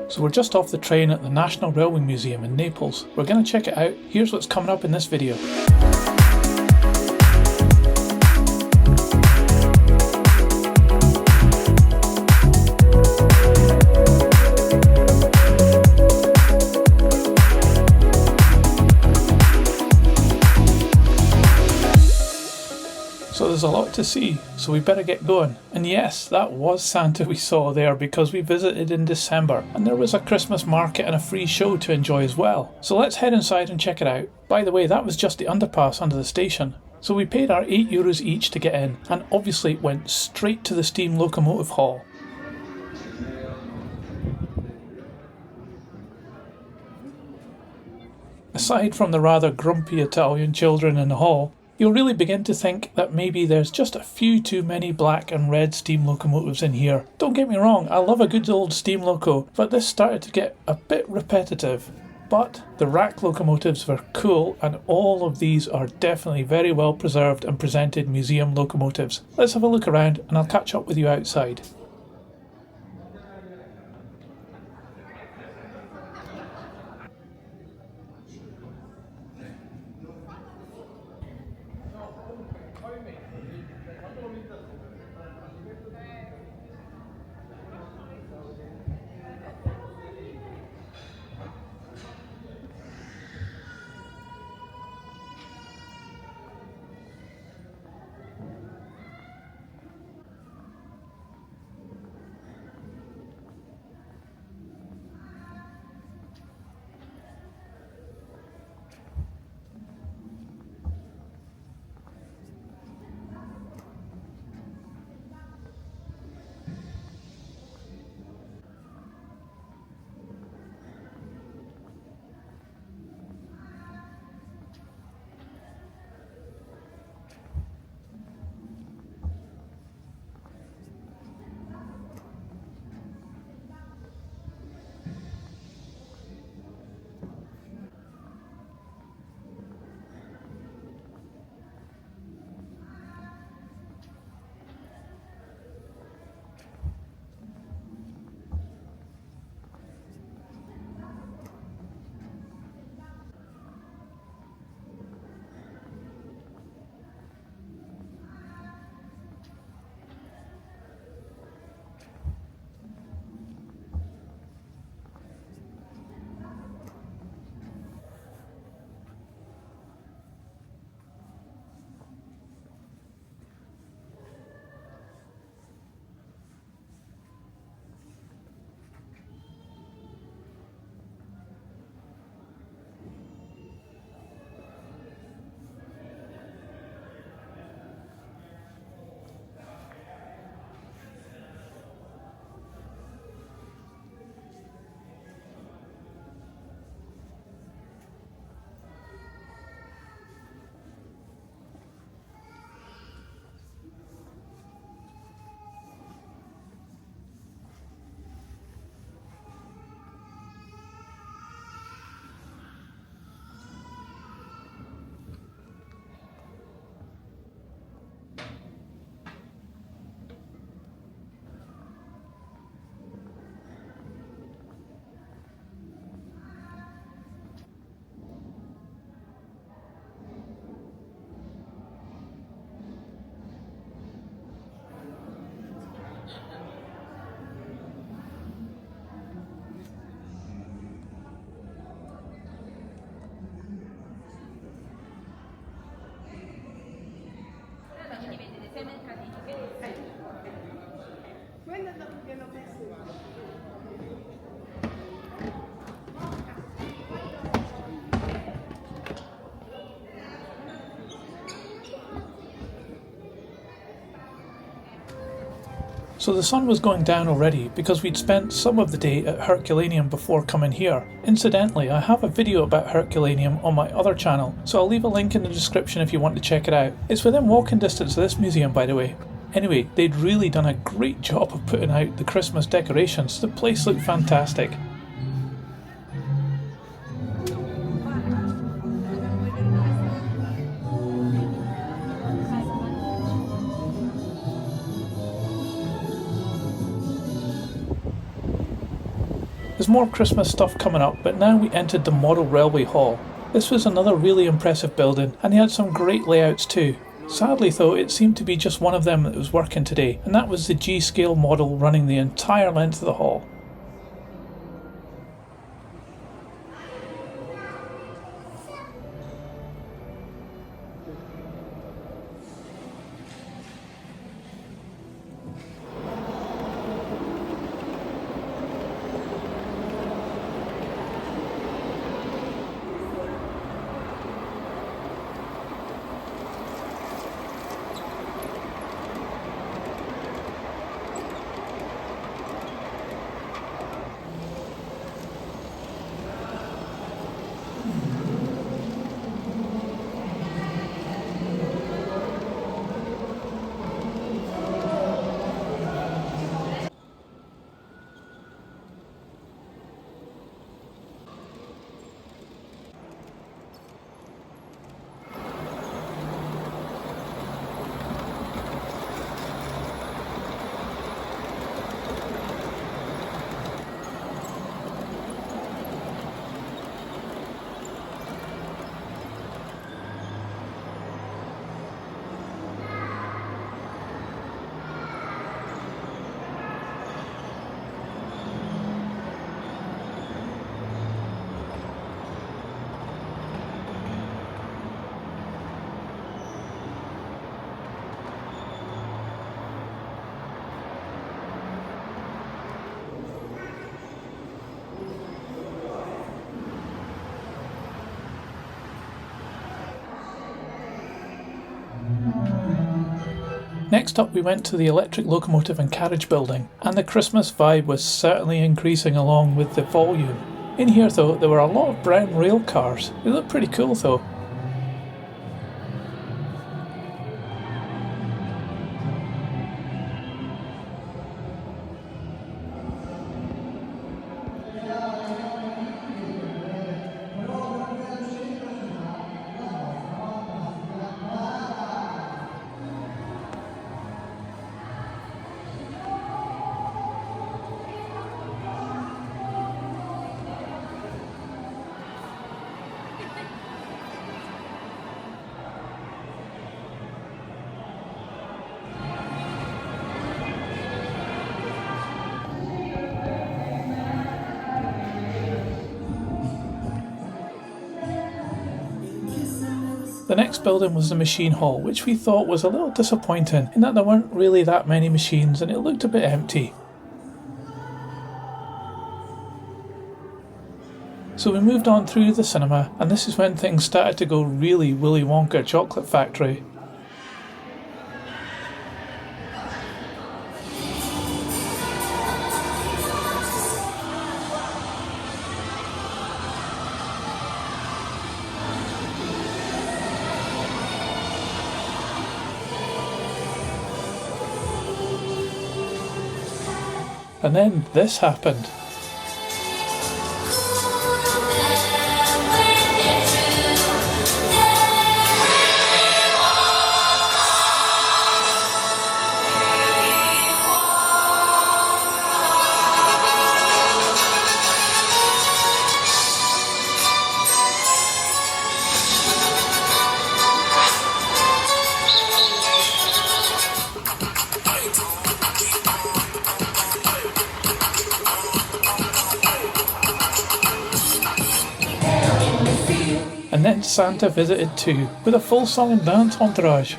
So we're just off the train at the National Railway Museum in Naples. We're going to check it out. Here's what's coming up in this video. So there's a lot to see, so we better get going. And yes, that was Santa we saw there because we visited in December and there was a Christmas market and a free show to enjoy as well. So let's head inside and check it out. By the way, that was just the underpass under the station. So we paid our €8 each to get in and obviously went straight to the steam locomotive hall. Aside from the rather grumpy Italian children in the hall, you'll really begin to think that maybe there's just a few too many black and red steam locomotives in here. Don't get me wrong, I love a good old steam loco, but this started to get a bit repetitive. But the rack locomotives were cool, and all of these are definitely very well preserved and presented museum locomotives. Let's have a look around and I'll catch up with you outside. So the sun was going down already because we'd spent some of the day at Herculaneum before coming here. Incidentally, I have a video about Herculaneum on my other channel, so I'll leave a link in the description if you want to check it out. It's within walking distance of this museum, by the way. Anyway, they'd really done a great job of putting out the Christmas decorations. The place looked fantastic. There's more Christmas stuff coming up, but now we entered the Model Railway Hall. This was another really impressive building, and they had some great layouts too. Sadly though, it seemed to be just one of them that was working today, and that was the G-scale model running the entire length of the hall. Next up we went to the electric locomotive and carriage building, and the Christmas vibe was certainly increasing along with the volume. In here though, there were a lot of brown rail cars. They looked pretty cool though. The next building was the machine hall, which we thought was a little disappointing in that there weren't really that many machines and it looked a bit empty. So we moved on through the cinema, and this is when things started to go really Willy Wonka chocolate factory. And then this happened. And then Santa visited too, with a full song and dance entourage.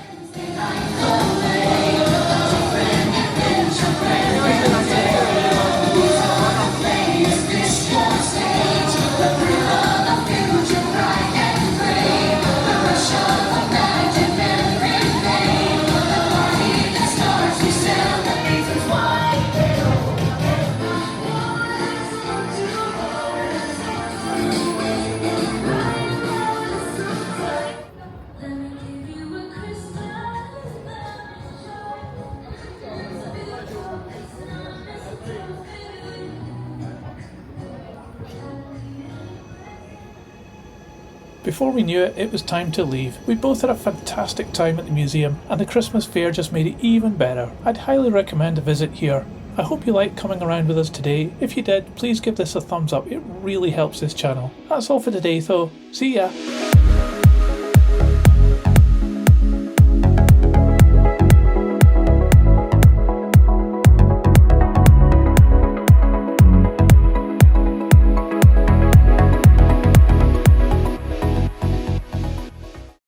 Before we knew it, it was time to leave. We both had a fantastic time at the museum, and the Christmas fair just made it even better. I'd highly recommend a visit here. I hope you liked coming around with us today. If you did, please give this a thumbs up. It really helps this channel. That's all for today though. See ya!